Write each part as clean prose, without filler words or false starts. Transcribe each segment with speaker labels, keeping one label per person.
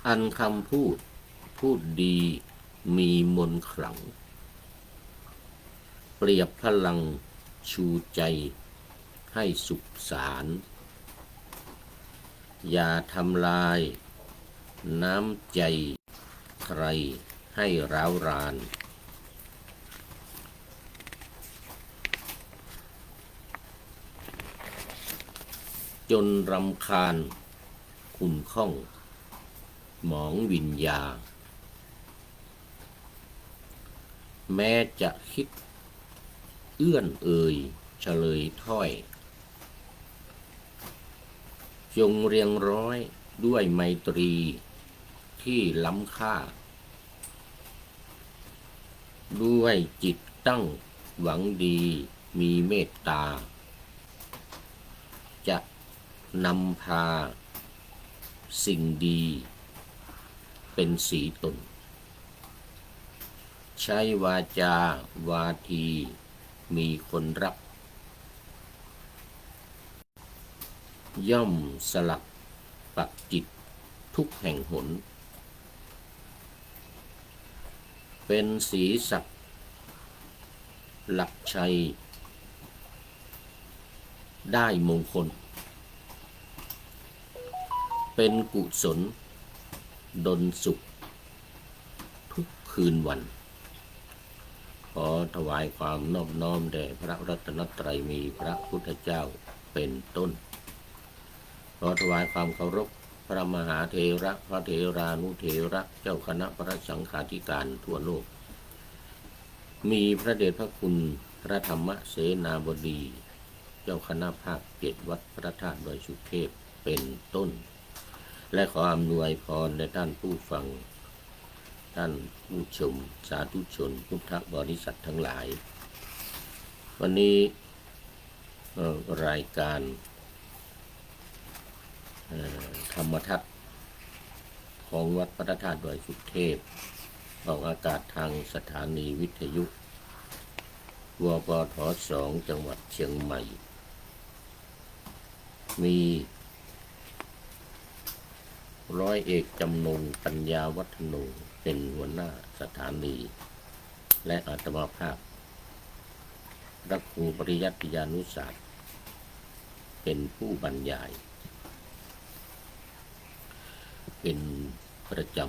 Speaker 1: อันคำพูดดีมีมนต์ขลังเปรียบพลังชูใจให้สุขสารอย่าทำลายน้ำใจใครให้ร้าวรานจนรำคาญขุ่นข้องหมองวิญญาแม้จะคิดเอื้อนเอ่ยเฉลยถ้อยจงเรียงร้อยด้วยไมตรีที่ล้ำค่าด้วยจิตตั้งหวังดีมีเมตตาจะนำพาสิ่งดีเป็นสีตนใช้วาจาวาทีมีคนรักย่อมสลักปักจิตทุกแห่งหนเป็นสีสักหลักชัยได้มงคลเป็นกุศลดลสุขทุกคืนวันขอถวายความนอบน้อมแด่พระรัตนตรัยมีพระพุทธเจ้าเป็นต้นขอถวายความเคารพพระมหาเถระพระเถรานุเถระเจ้าคณะพระสังฆาธิการทั่วโลกมีพระเดชพระคุณพระธรรมเสนาบดีเจ้าคณะภาค7วัดพระธาตุดอยสุเทพเป็นต้นและขออำนวยพรในท่านผู้ฟังท่านผู้ชมสาธุชนพุทธบริษัททั้งหลายวันนี้รายการธรรมทัศน์ของวัดพระธาตุดอยสุเทพออกอากาศทางสถานีวิทยุวปท2จังหวัดเชียงใหม่มีร้อยเอกจำนงปัญญาวัฒโนเป็นหัวหน้าสถานีและอาตมาภาพพระครูปริยัติยานุศาสตร์เป็นผู้บรรยายเป็นประจ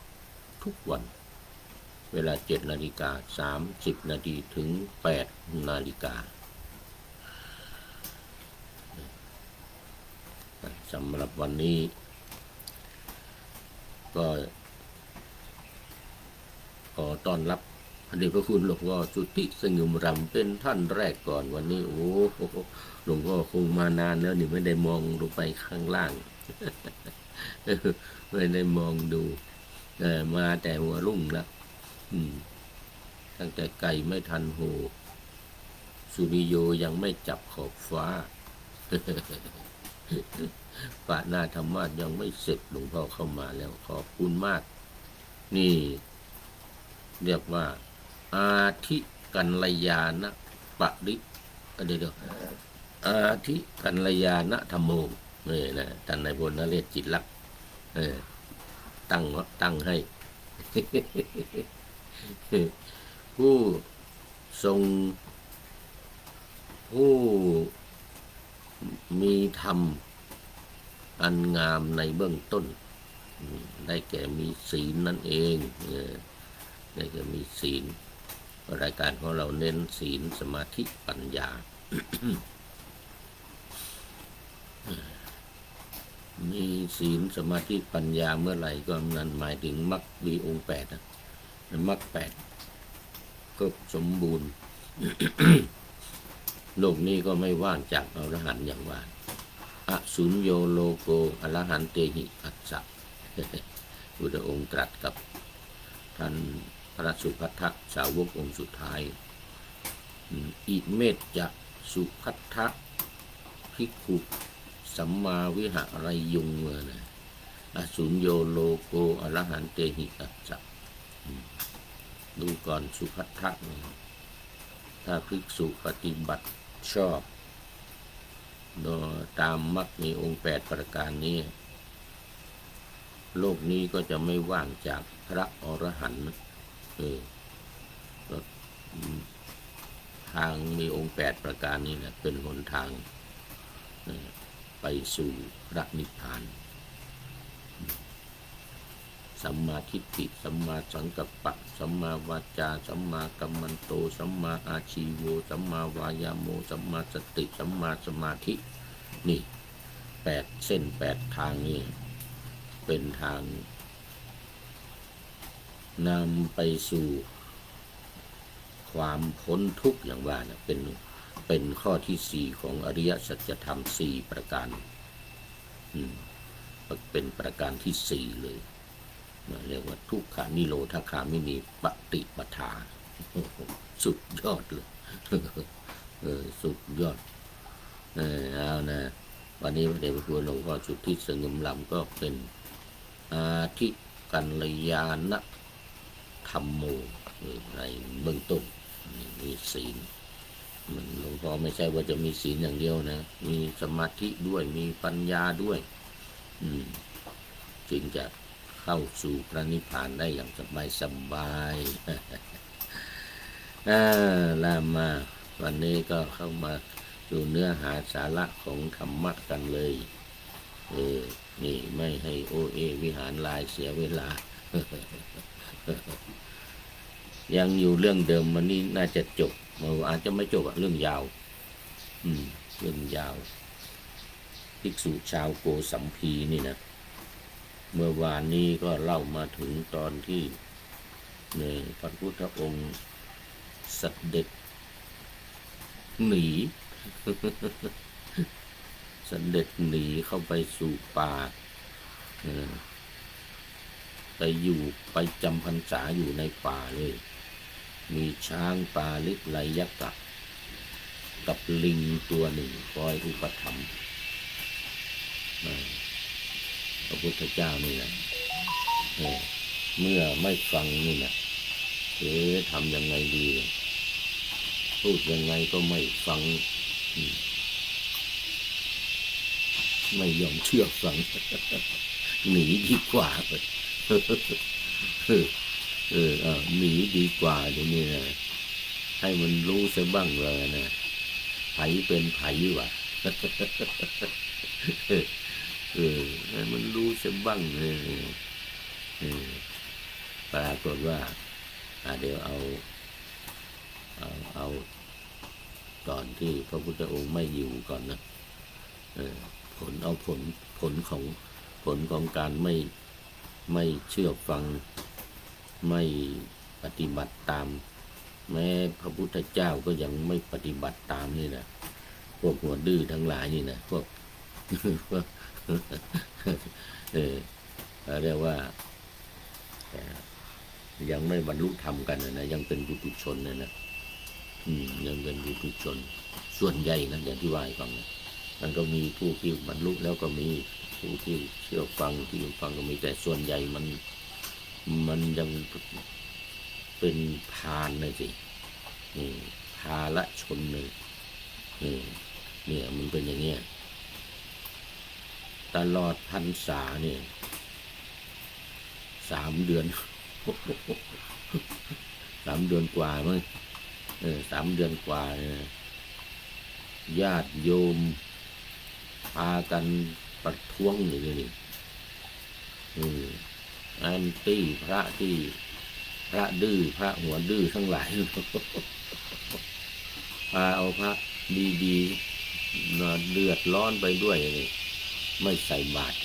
Speaker 1: ำทุกวันเวลา7:30 นาทีถึง8 นาฬิกาสำหรับวันนี้ก็ขอต้อนรับพระเดชพระคุณหลวงพ่อสุทธิสงุมรำเป็นท่านแรกก่อนวันนี้โอ้หลวงพ่อคงมานานแล้วนี่ไม่ได้มองลงไปข้างล่าง ไม่ได้มองดูมาแต่หัวรุ่งแล้วตั้งแต่ไก่ไม่ทันโหสุริโยยังไม่จับขอบฟ้า ปะหน้าธรรมะยังไม่เสร็จหลวงพ่อเข้ามาแล้วขอบคุณมากนี่เรียกว่าอาทิกัลยาณปริเดี๋ยวอาทิกัลยาณธรรมโมนี่นะท่านนายพลนเรศจิตลักษณ์ตั้งให้ ผู้ทรงผู้มีธรรมอันงามในเบื้องต้นได้แก่มีศีลนั่นเองได้แก่มีศีลรายการของเราเน้นศีลสมาธิปัญญา มีศีลสมาธิปัญญาเมื่อไหร่ก็นั่นหมายถึงมรรคมีองค์8มรรค8ก็สมบูรณ์ โลกนี้ก็ไม่ว่างจากอรหันต์อย่างว่าอสุญโยโลโกอรหันเตหิอัสสะพุทธองค์ตรัสกับท่านพระสุภัททะสาวกองค์สุดท้ายอิเมตจะสุภัททะภิกขุสัมมาวิหารยุงนะอสุญโยโลโกอรหันเตหิอัสสะดูก่อนสุภัททะถ้าภิกษุปฏิบัติชอบตามมรรคมีองค์8ประการนี้ โลกนี้ก็จะไม่ว่างจากพระอรหันต์ก็ทางมีองค์8ประการนี้แหละเป็นหนทางไปสู่พระนิพพานสัมมาทิฏฐิสัมมาสังกัปปะสัมมาวาจาสัมมากัมมันโตสัมมาอาชีโวสัมมาวายาโมสัมมาสติสัมมาสมาธินี่8 เส้น8 ทางนี่เป็นทางนำไปสู่ความพ้นทุกข์อย่างว่านะเป็นข้อที่4ของอริยสัจธรรม4ประการเป็นประการที่4เลยเรียกว่าทุกขานิโรธคามินีปฏิปทาสุดยอดเลยสุดยอดเอานะวันนี้พระเดชพระคุณหลวงพ่อสุทธิสงฆ์ลำก็เป็นอาทิกัลยาณธรรมโมในเบื้องต้นมีศีลมันหลวงพ่อไม่ใช่ว่าจะมีศีลอย่างเดียวนะมีสมาธิด้วยมีปัญญาด้วยจึงจะเข้าสู่พระนิพพานได้อย่างสบายลามาวันนี้ก็เข้ามาสู่เนื้อหาสาระของธรรมะกันเลยนี่ไม่ให้โอเอวิหารลายเสียเวลา ยังอยู่เรื่องเดิมวันนี้น่าจะจบอาจจะไม่จบเรื่องยาวเรื่องยาวภิกษุชาวโกสัมพีนี่นะเมื่อวานนี้ก็เล่ามาถึงตอนที่พระพุทธองค์เสด็จหนีเสด็จหนีเข้าไปสู่ป่าไปอยู่ไปจำพรรษาอยู่ในป่าเลยมีช้างปาลิกไลยกะกับลิงตัวหนึ่งคอยอุปถัมภ์พระพุทธเจ้านี่แหละเมื่อไม่ฟังนี่นะทำยังไงดีพูดยังไงก็ไม่ฟังไม่ยอมเชื่อฟังหนีดีกว่าหนีดีกว่าเดี๋ยวนี้นะให้มันรู้ซะบ้างเลยนะไผเป็นไผวะให้มันรู้ซะบ้างปรากฏว่าเดี๋ยวเอาตอนที่พระพุทธองค์ไม่อยู่ก่อนนะผลของการไม่เชื่อฟังไม่ปฏิบัติตามแม้พระพุทธเจ้าก็ยังไม่ปฏิบัติตามนี่นะพวกหัวดื้อทั้งหลายนี่นะพวกเรียกว่ายังไม่บรรลุธรรมกันนะยังเป็นปุถุชนนะยังเป็นปุถุชนส่วนใหญ่นะอย่างที่ว่าให้ฟังนะมันก็มีผู้ที่บรรลุแล้วก็มีผู้ที่เชื่อฟังที่ฟังก็มีแต่ส่วนใหญ่มันยังเป็นพาลนะสิพาละชนเลยเนี่ยมันเป็นอย่างเงี้ยตลอดพรรษาเนี่ย3 เดือน 3 เดือนกว่ามั้ง3 เดือนกว่าญาติโยมพากันประท้วงอยู่นี่แอนตี้พระดื้อพระหัวดื้อทั้งหลายพาเอาพระดีๆเดือดร้อนไปด้วยเลยไม่ใส่บาตร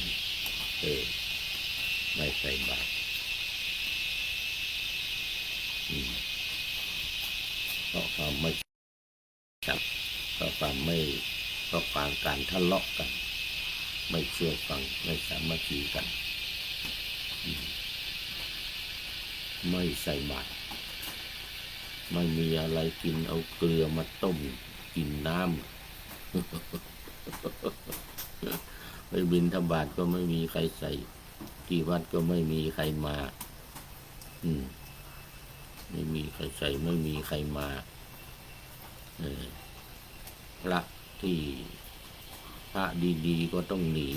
Speaker 1: ไม่ใส่บาตรเพราะความไม่จับเพราะความการทะเลาะกันไม่เชื่อฟังไม่สามัคคีกันไม่ใส่บาตรไม่มีอะไรกินเอาเกลือมาต้มกินน้ำไปบิณฑบาตก็ไม่มีใครใส่ที่วัดก็ไม่มีใครมาไม่มีใครใส่ไม่มีใครมาพระที่พระดีๆก็ต้องหนี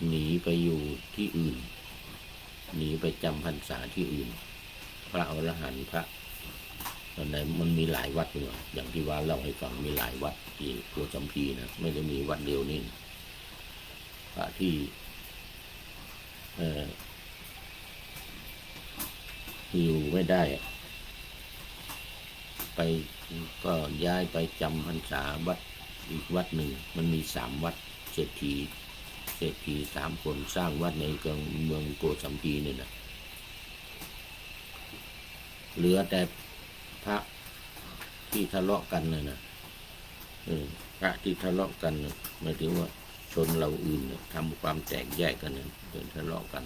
Speaker 1: หนีไปอยู่ที่อื่นหนีไปจำพรรษาที่อื่นพระอรหันต์พระตอนนั้นมันมีหลายวัดเลยอย่างที่ว่าเล่าให้ฟังมีหลายวัดที่โกสัมพีนะไม่ได้มีวัดเดียวนี่พระที่อยู่ไม่ได้ไปก็ย้ายไปจำพรรษาวัดอีกวัดหนึ่งมันมี3 วัดเศรษฐี3 คนสร้างวัดในเมืองโกสัมพีนี่นะเหลือแต่พระที่ทะเลาะกันนะพระที่ทะเลาะกันหมายถึงว่าชนเราอื่นทำความแตกแยกกันเป็นทะเลาะกัน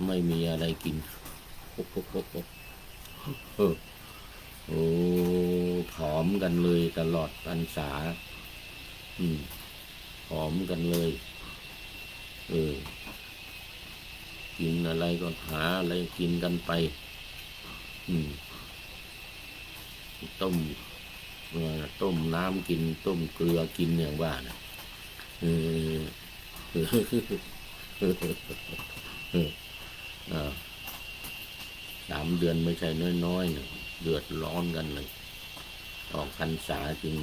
Speaker 1: ไม่มีอะไรกินโอ้ผอมกันเลยตลอดพรรษาผอมกันเลยกินอะไรก็หาอะไรกินกันไปต้มน้ำกินต้มเกลือกินอย่างว่านะ3 เดือนไม่ใช่น้อยๆนะเดือดร้อนกันเลยออกพรรษาจึง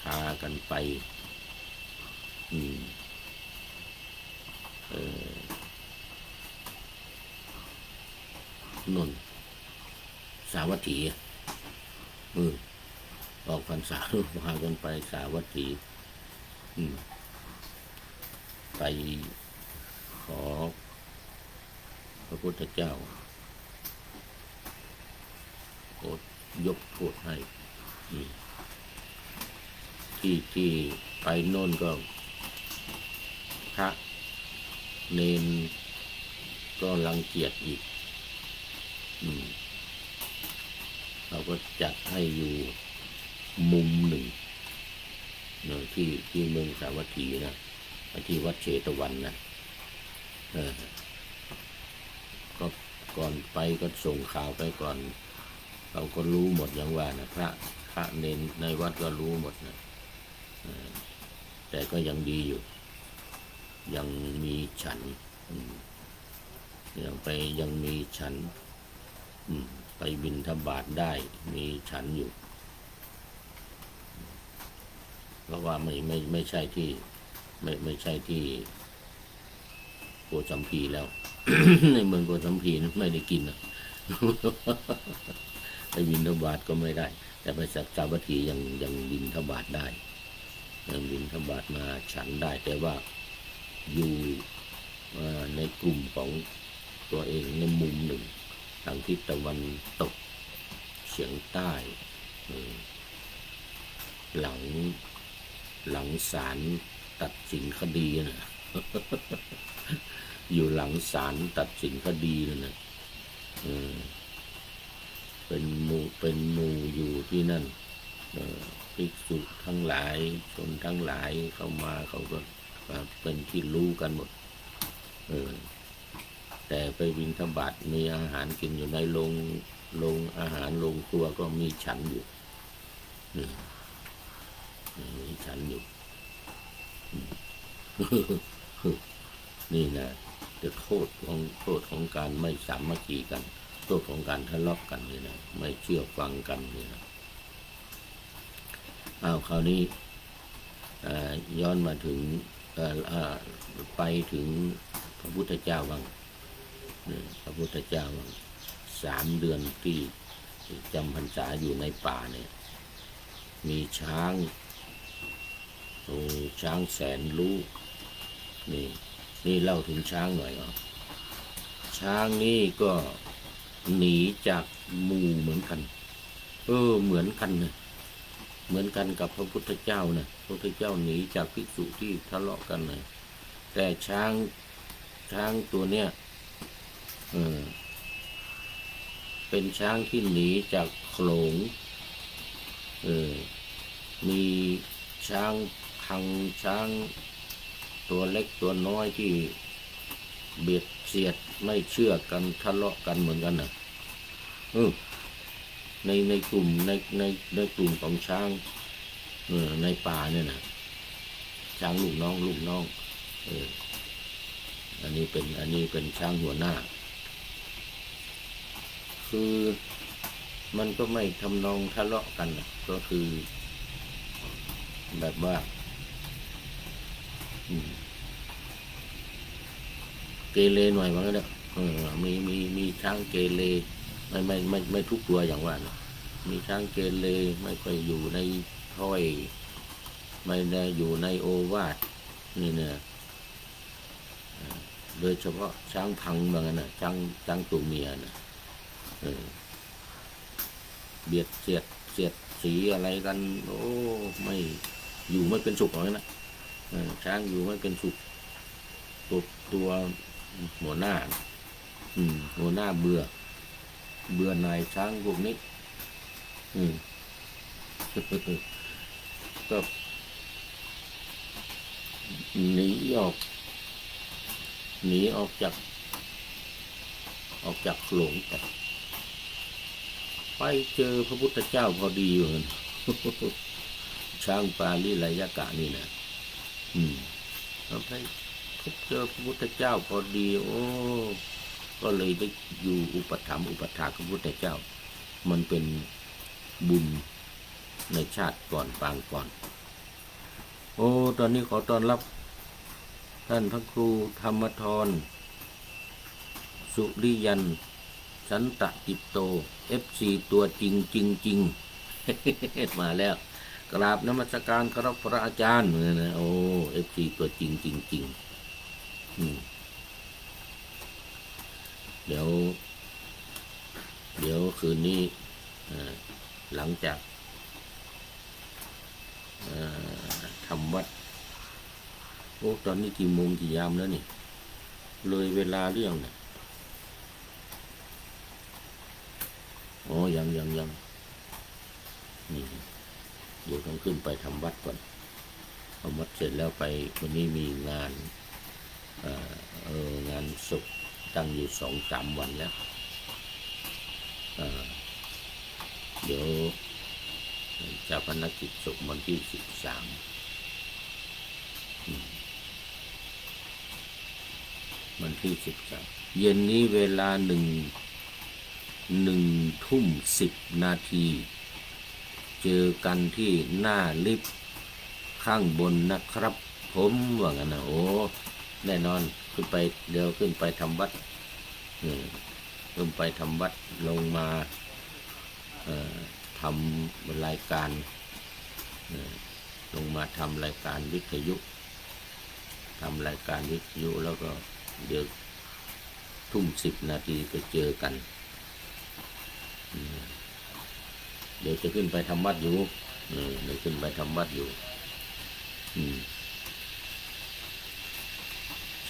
Speaker 1: พากันไปนนสาวัตถีออกพรรษาพากันไปสาวัตถีไปขอพระพุทธเจ้าโปรดยกโทษให้ที่ไปโน่นก็พระเนนก็รังเกียจอีกเราก็จัดให้อยู่มุมหนึ่งที่เมืองสาวัตถีนะที่วัดเชตวันนะก็ก่อนไปก็ส่งข่าวไปก่อนเราก็รู้หมดอย่างว่านะพระเนนในวัดก็รู้หมดนะแต่ก็ยังดีอยู่ยังมีฉันยังมีฉันไปบิณฑบาตได้มีฉันอยู่เพราะว่าไม่ใช่ที่ไม่ใช่ที่โกสัมพีแล้ว ในเมืองโกสัมพีนั้นไม่ได้กินไปบิณฑบาตก็ไม่ได้แต่ไปสาวัตถียังบิณฑบาตได้ยังบิณฑบาตมาฉันได้แต่ว่าอยู่ในกลุ่มของตัวเองในมุมหนึ่งทางทิศตะวันตกเฉียงใต้หลังศาลตัดสินคดีนะอยู่หลังศาลตัดสินคดีนะเป็นหมู่อยู่ที่นั่นภิกษุทั้งหลายชนทั้งหลายเข้ามาเขาก็เป็นที่รู้กันหมดแต่ไปบิณฑบาตมีอาหารกินอยู่ในโรงอาหารโรงครัวก็มีฉันอยู่มีฉันอยู่นี่นะจะโทษของการไม่สามัคคีกันโทษของการทะเลาะกันนี่นะไม่เชื่อฟังกันนี่นะคราวนี้ย้อนมาถึงไปถึงพระพุทธเจ้าบ้างพระพุทธเจ้าบ้าง3 เดือนที่จำพรรษาอยู่ในป่าเนี่ยมีช้างแสนรู้นี่เล่าถึงช้างหน่อยช้างนี่ก็หนีจากหมู่เหมือนกันเหมือนกันนะเหมือนกันกับพระพุทธเจ้านะพระพุทธเจ้าหนีจากภิกษุที่ทะเลาะกันนะแต่ช้างตัวเนี้ยเป็นช้างที่หนีจากโขลงมีช้างพังช้างตัวเล็กตัวน้อยที่เบียดเสียดไม่เชื่อกันทะเลาะกันเหมือนกันนะ ในกลุ่มในกลุ่มของช้างในป่าเนี่ยนะช้างลูกน้องอันนี้เป็นช้างหัวหน้าคือมันก็ไม่ทำนองทะเลาะกันนะก็คือแบบว่าเกเรหน่อยมันก็เนี่ยมีช้างเกเรไม่ทุกตัวอย่างว่านะมีช้างเกเรไม่ค่อยอยู่ในถ้อยไม่ได้อยู่ในโอวาทนี่เนี่ยโดยเฉพาะช้างพังบางนะช้างตัวเมียนะเบียดเสียดสีอะไรกันโอ้ไม่อยู่ไม่เป็นสุขเลยนะช้างอยู่ไม่เป็นสุขตัวหัวหน้าหัวหน้าเบื่อนายช้างพวกนี้ก็หนีออกจากโขลงไปเจอพระพุทธเจ้าพอดีเหมือนช้างปาลิไลยกะนี่นะเราไปพบเจอพระพุทธเจ้าพอดีโอ้ก็เลยได้อยู่อุปถัมภ์อุปถากพระพุทธเจ้ามันเป็นบุญในชาติก่อนปางก่อนโอ้ตอนนี้ขอต้อนรับท่านพระครูธรรมธรสุริยันสันตจิตโต FC ตัวจริงมาแล้วกราบนมัสการครับพระอาจารย์นะโอ้ FC ตัวจริงเดี๋ยวคืนนี้หลังจากทำวัดโอ้ตอนนี้กี่โมงกี่ยามแล้วนี่เลยเวลาเรื่องเนี่ยอ๋อยังนี่เดี๋ยวต้องขึ้นไปทำวัดก่อนทำวัดเสร็จแล้วไปวันนี้มีงานงานศพตั้งอยู่2-3 วันแล้วเดี๋ยวจะพนักกิจศพวันที่13วันที่13เย็นนี้เวลา1:10 นาทีเจอกันที่หน้าลิฟต์ข้างบนนะครับผมว่างั้นนะโอ้แน่นอนขึ้นไปเดี๋ยวขึ้นไปทำวัดลงมาทำรายการลงมาทำรายการวิทยุแล้วก็เดี๋ยว1:10 นาทีไปเจอกันเดี๋ยวจะขึ้นไปทำวัดอยู่เดี๋ยวขึ้นไปทำวัดอยู่เ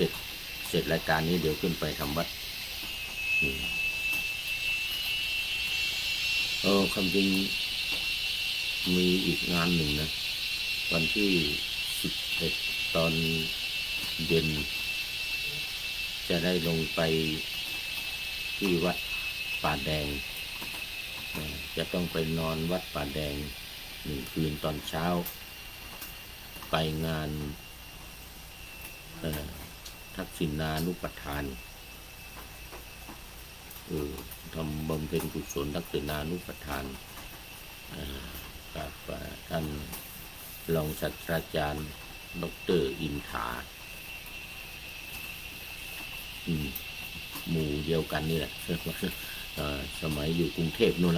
Speaker 1: สร็จรายการนี้เดี๋ยวขึ้นไปทำวัดความจริงมีอีกงานหนึ่งนะวันที่11ตอนเย็นจะได้ลงไปที่วัดป่าแดงจะต้องไปนอนวัดป่าแดง1 คืนตอนเช้าไปงานทักษิณานุปทานทำบำเพ็ญกุศลทักษิณานุปทานกับท่านรองศาสตราจารย์ดร.อินถาหมู่เดียวกันนี่แหละสมัยอยู่กรุงเทพนู่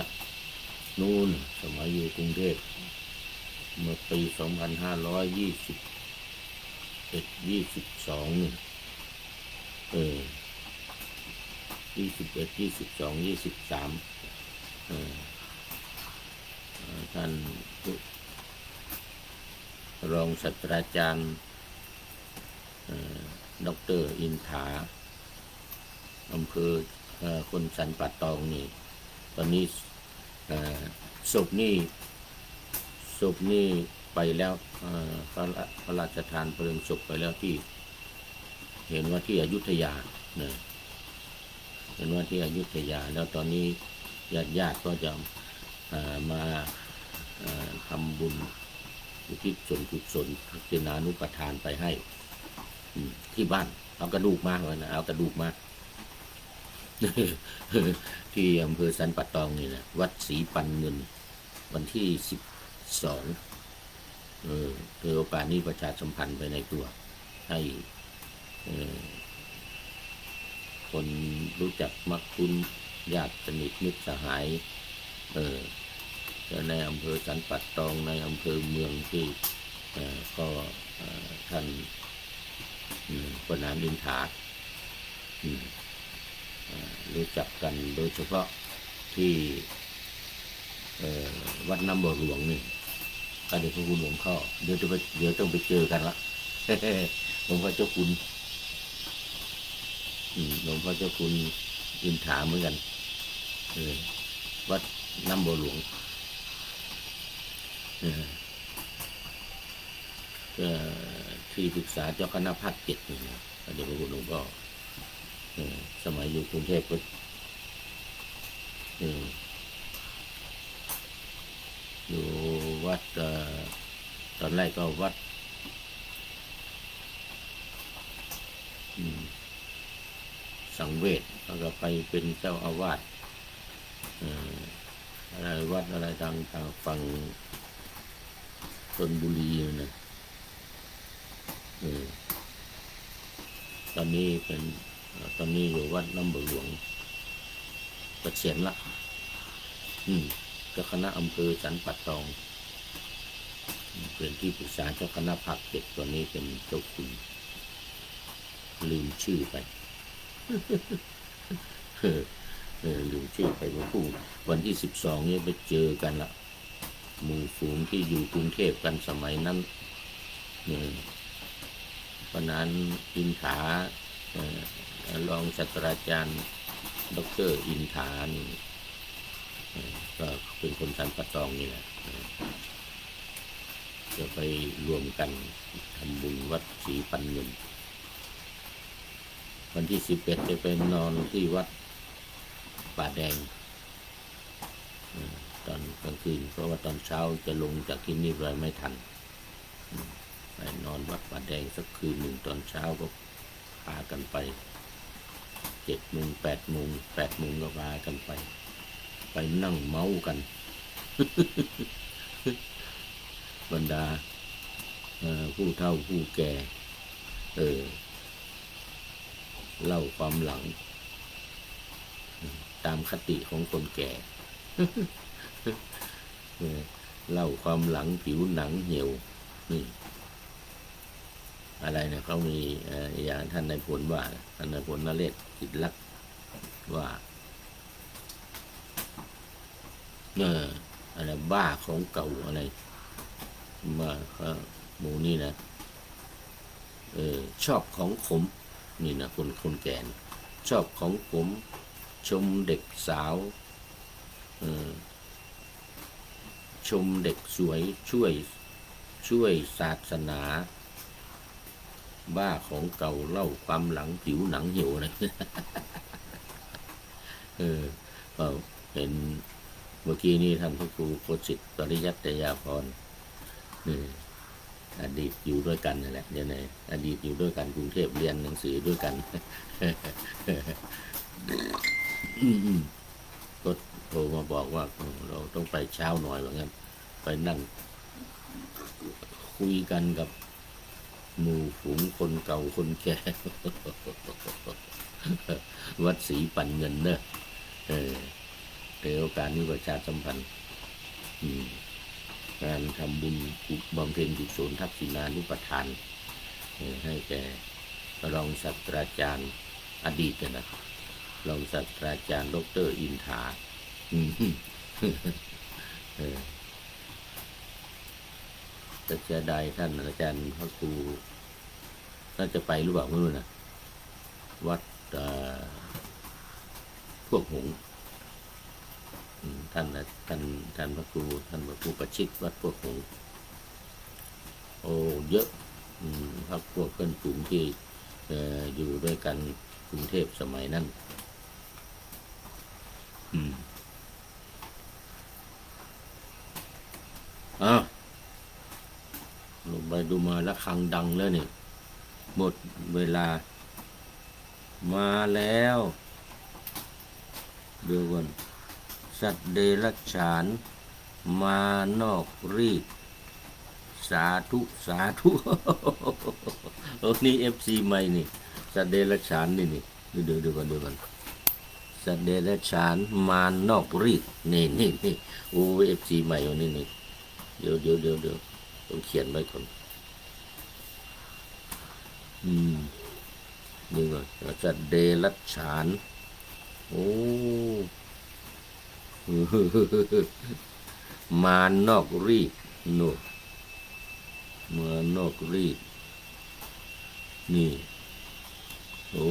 Speaker 1: นสมัยอยู่กรุงเทพเมื่อปี2522 ท่านรองศาสตราจารย์ดร.อินถาอำเภอคนสันป่าตองนี่ตอนนี้ศพนี่ไปแล้วพระราชทานเพลิงศพไปแล้วที่เห็นว่าที่อยุธยาเห็นว่าที่อยุธยาแล้วตอนนี้ญาติก็จะ มาทำบุญอุทิศส่วนกุศลทักษิณานุปทานไปให้ที่บ้านเอากระดูกมาเลยนะเอากระดูกมา ที่อำเภอสันป่าตองนี่นะวัดศรีปันเงินวันที่12โดยโอกาสนี้ประชาสัมพันธ์ไปในตัวให้คนรู้จักมักคุ้นญาติสนิทมิตรสหายในอำเภอสันป่าตองในอำเภอเมืองที่ก็ท่านปนามอินถารู้จักกันโดยเฉพาะที่วัดน้ำบ่อหลวงนี่ก็เดี๋ยวพระคุณหลวงพ่อเดี๋ยวต้องไปเจอกันละ หลวงพ่อเจ้าคุณหลวงพ่อเจ้าคุณอินถาเหมือนกันวัดน้ำบ่อหลวงที่ปรึกษาเจ้าคณะภาค7นี่นะเดี๋ยวพระคุณหลวงพ่อสมัยอยู่กรุงเทพก็อยู่วัดตอนแรกก็วัดสังเวชแล้วก็ไปเป็นเจ้าอาวาสอะไรวัดอะไรทางฝั่งธนบุรีนะตอนนี้อยู่วัดน้ำบ่อหลวงเกษียณละเจ้าคณะอำเภอสันป่าตองเป็นที่ปรึกษาเจ้าคณะภาค7ตอนนี้เป็นเจ้าคุณลืมชื่อไป ลืมชื่อไปว่าพูดวันที่12นี้ไปเจอกันละหมู่ฝูงที่อยู่กรุงเทพกันสมัยนั้นเพราะนั้นอินถารองศาสตราจารย์ดร.อินถานี่ก็เป็นคนสันป่าตองนี่แหละจะไปรวมกันทำบุญวัดศรีปันเงินวันที่11จะไปนอนที่วัดป่าแดงตอนกลางคืนเพราะว่าตอนเช้าจะลงจากที่นี่เลยไม่ทันไปนอนวัดป่าแดงสักคืนหนึ่งตอนเช้าก็พากันไป7 โมง 8 โมงก็พากันไปนั่งเมากัน บรรดาผู้เฒ่าผู้แก่เล่าความหลังตามคติของคนแก่ เล่าความหลังผิวหนังเหี่ยวนี่อะไรนะเขามีอย่างท่านนายพลว่าท่านนายพลนเรศกิจลักษณ์ว่าอะไรบ้าของเก่าอะไรมาหมูนี่นะชอบของขมนี่นะคนแก่ชอบของขมชมเด็กสาวชมเด็กสวยช่วยศาสนาบ้าของเก่าเล่าความหลังผิวหนังเหี่ยวอะไรเห็นเมื่อกี้นี้ท่านพระครูโคสิทธิ์ปริยัตยาภรณ์อดีตอยู่ด้วยกันนั่นแหละเนี่ยอดีตอยู่ด้วยกันกรุงเทพเรียนหนังสือด้วยกัน ก็โทรมาบอกว่าเราต้องไปเช้าหน่อยว่างั้นไปนั่งคุยกันกับหมู่ฝูงคนเก่าคนแก่ วัดศรีปันเงินเนอะในโอกาสนี้ประชาสัมพันธ์การทำบุญบำเพ็ญกุศลทักษิณานุปทานให้แก่รองศาสตราจารย์อดีตนะรองศาสตราจารย์ดร.อินถาจะเสียดายท่านอาจารย์พระครูน่าจะไปหรือเปล่าไม่รู้นะวัดพวกหงส์ท่านพระครูประชิตวัดพวกหงส์โอ้เยอะพักพวกเพื่อนฝูงที่อยู่ด้วยกันกรุงเทพสมัยนั้น ไปดูมาแล้วครังดังแล้วเนี่ยหมดเวลามาแล้วเดี๋ยวก่อนสัตว์เดรัจฉานมานอกรีดสาธุสาธุ โอ้นี่FC ใหม่นี่สัตว์เดรัจฉานนี่เดี๋ยวก่อนสัตว์เดรัจฉานมานอกรีดนี่โอ้FC ใหม่นี่เดี๋ยวต้องเขียนไว้ก่อนนี่ก่อนสัตว์เดรัจฉานโอ้มานอกรีดโนมานอกรีดนี่โอ้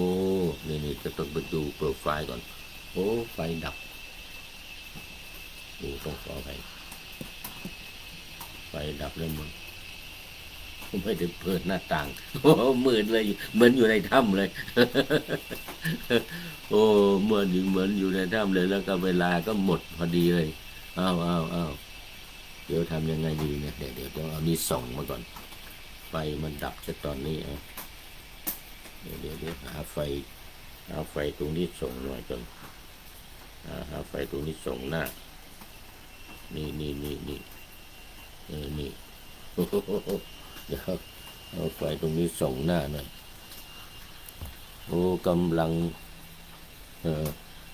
Speaker 1: นี่จะต้องไปดูโปรไฟล์ก่อนโอ้ไฟดับต้องขอไฟดับแล้วมึงไม่ได้เปิดหน้าต่างโอ้มืดเลยเหมือนอยู่ในถ้ำเลย โอ้เหมือนอยู่ในถ้ำเลยแล้วก็เวลาก็หมดพอดีเลยอ้าวเดี๋ยวทำยังไงดีเนี่ยเดี๋ยวต้องเอานี่ส่องมาก่อนไฟมันดับจะตอนนี้เดี๋ยวหาไฟตรงนี้ส่งหน่อยก่อนหาไฟตรงนี้ส่งหน้านี่นี่เดี๋ยวเอาไฟตรงนี้ส่งหน้าหน่อยโอ้กำลัง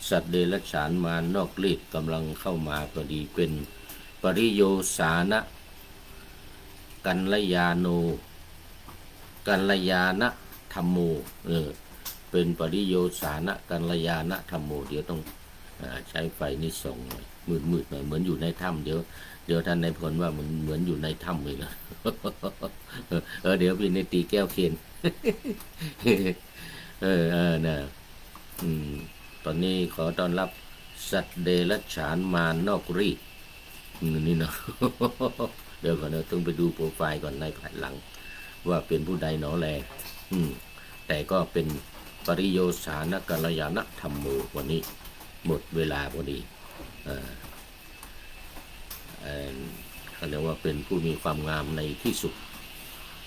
Speaker 1: สัตว์เดรัจฉานมานอกฤทธิ์กำลังเข้ามาพอดีเป็นปริโยสานะกัลยาโนกัลยาณธรรมโมเป็นปริโยสานะกัลยาณธรรมโมเดี๋ยวต้องใช้ไฟนี่ส่องหน่อยมืดหน่อยเหมือนอยู่ในถ้ำเดี๋ยวท่านนายพลว่ามันเหมือนอยู่ในถ้ำเลยนะ เดี๋ยวพี่ในตีแก้วเคนนะตอนนี้ขอต้อนรับสัตว์เดรัจฉานมานอกรีดนี่เนาะ เดี๋ยวก่อนเราต้องไปดูโปรไฟล์ก่อนในภายหลังว่าเป็นผู้ใดหนอแลแต่ก็เป็นปริโยสานกัลยาณธรรมโมวันนี้หมดเวลาพอดีเขาเรียกว่าเป็นผู้มีความงามในที่สุด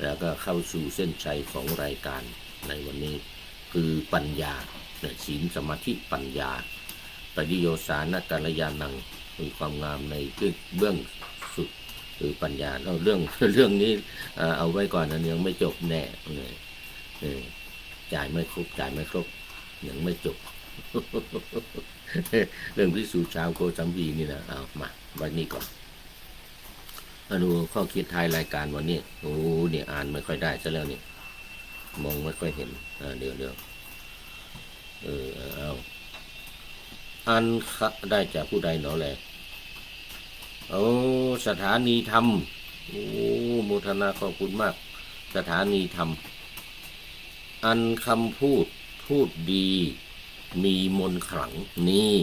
Speaker 1: แล้วก็เข้าสู่เส้นชัยของรายการในวันนี้คือปัญญาศีลสมาธิปัญญาปริโยสานกัลยาณังมีความงามในเบื้องสุดคือปัญญาเอาเรื่องนี้เอาไว้ก่อนนะยังไม่จบแน่จ่ายไม่ครบยังไม่จบ เรื่องพิสูจน์ชาวโกสัมพีนี่นะเอามาวันนี้ก่อนดูข้อคิดท้ายรายการวันนี้โอ้เนี่ยอ่านไม่ค่อยได้ซะแล้วนี่มองไม่ค่อยเห็นเดี๋ยวเอาอันได้จากผู้ใดหนอแลโอ้สถานีธรรมโอ้โมทนาขอบคุณมากสถานีธรรมอันคำพูดดีมีมนต์ขลังนี่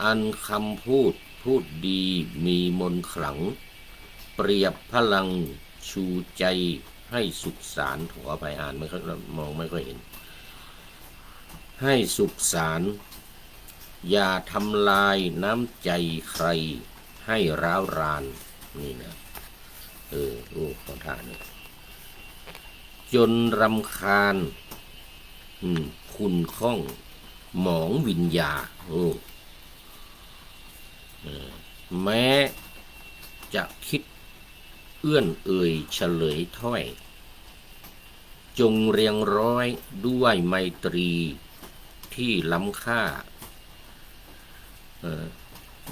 Speaker 1: อันคำพูดดีมีมนต์ขลังเปรียบพลังชูใจให้สุขสารขออภัยอ่านไม่ค่อยมองไม่ค่อยเห็นให้สุขสารอย่าทำลายน้ำใจใครให้ร้าวรานนี่นะขอทานเนี่ยจนรำคาญคุณข้องหมองวิญญาแม้จะคิดเอื้อนเอ่ยเฉลยถ้อยจงเรียงร้อยด้วยไมตรีที่ล้ำค่า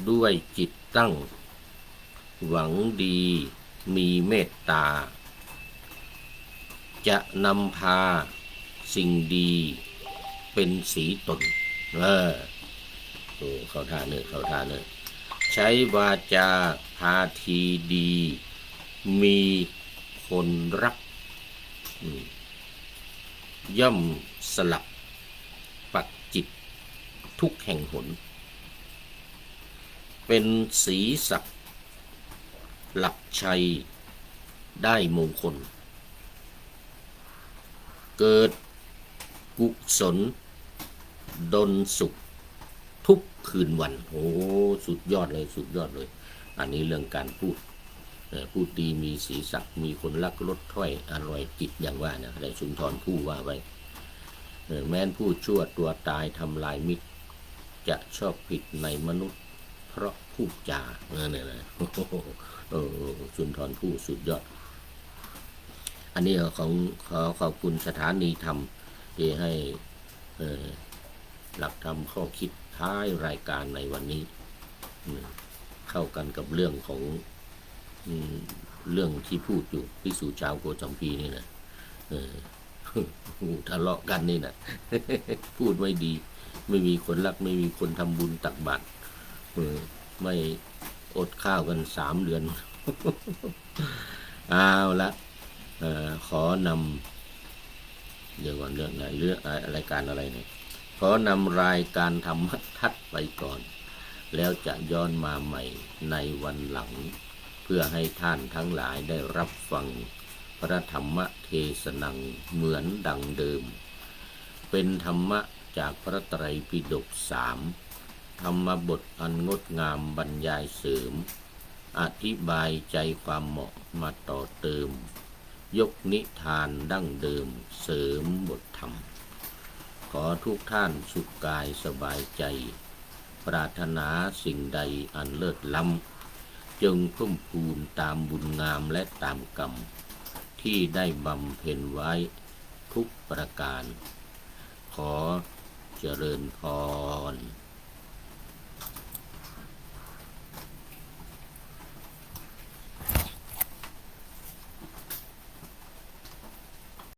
Speaker 1: ด้วยจิตตั้งหวังดีมีเมตตาจะนำพาสิ่งดีเป็นสีตนเข้าท่าเนื้อใช้วาจาพาทีดีมีคนรักย่อมสลับปักจิตทุกแห่งหนเป็นสีสักหลักชัยได้มงคลเกิดกุศลดลสุขทุกคืนวันโอ้สุดยอดเลย อันนี้เรื่องการพูดพูดดีมีศีลศักดิ์มีคนรักลดถ้อยอร่อยจิตอย่างว่านะได้สุนทรภู่ว่าไว้แม้นผู้ชั่วตัวตายทำลายมิตรจะชอบผิดในมนุษย์ เพราะพูดจาเนี่ยนะสุนทรภู่สุดยอดอันนี้ของขอบคุณสถานีธรรมที่ให้หลักธรรมข้อคิดท้ายรายการในวันนี้เข้ากันกับเรื่องของเรื่องที่พูดอยู่ภิกษุชาวโกจัมพีนี่นะทะเลาะกันนี่นะพูดไม่ดีไม่มีคนรักไม่มีคนทำบุญตักบาตรไม่อดข้าวกัน3 เดือนเอาละขอนำเดี๋ยวก่อนเรื่องไหนเรื่องรายการอะไรเนี่ยขอนำรายการธรรมทัศน์ไปก่อนแล้วจะย้อนมาใหม่ในวันหลังเพื่อให้ท่านทั้งหลายได้รับฟังพระธรรมเทศนังเหมือนดังเดิมเป็นธรรมะจากพระไตรปิฎก3ธรรมบทอันงดงามบรรยายเสริมอธิบายใจความเหมาะมาต่อเติมยกนิทานดั้งเดิมเสริมบทธรรมขอทุกท่านสุขกายสบายใจปรารถนาสิ่งใดอันเลิศล้ำจงเพิ่มพูนตามบุญงามและตามกรรมที่ได้บำเพ็ญไว้ทุกประการขอเจริญพร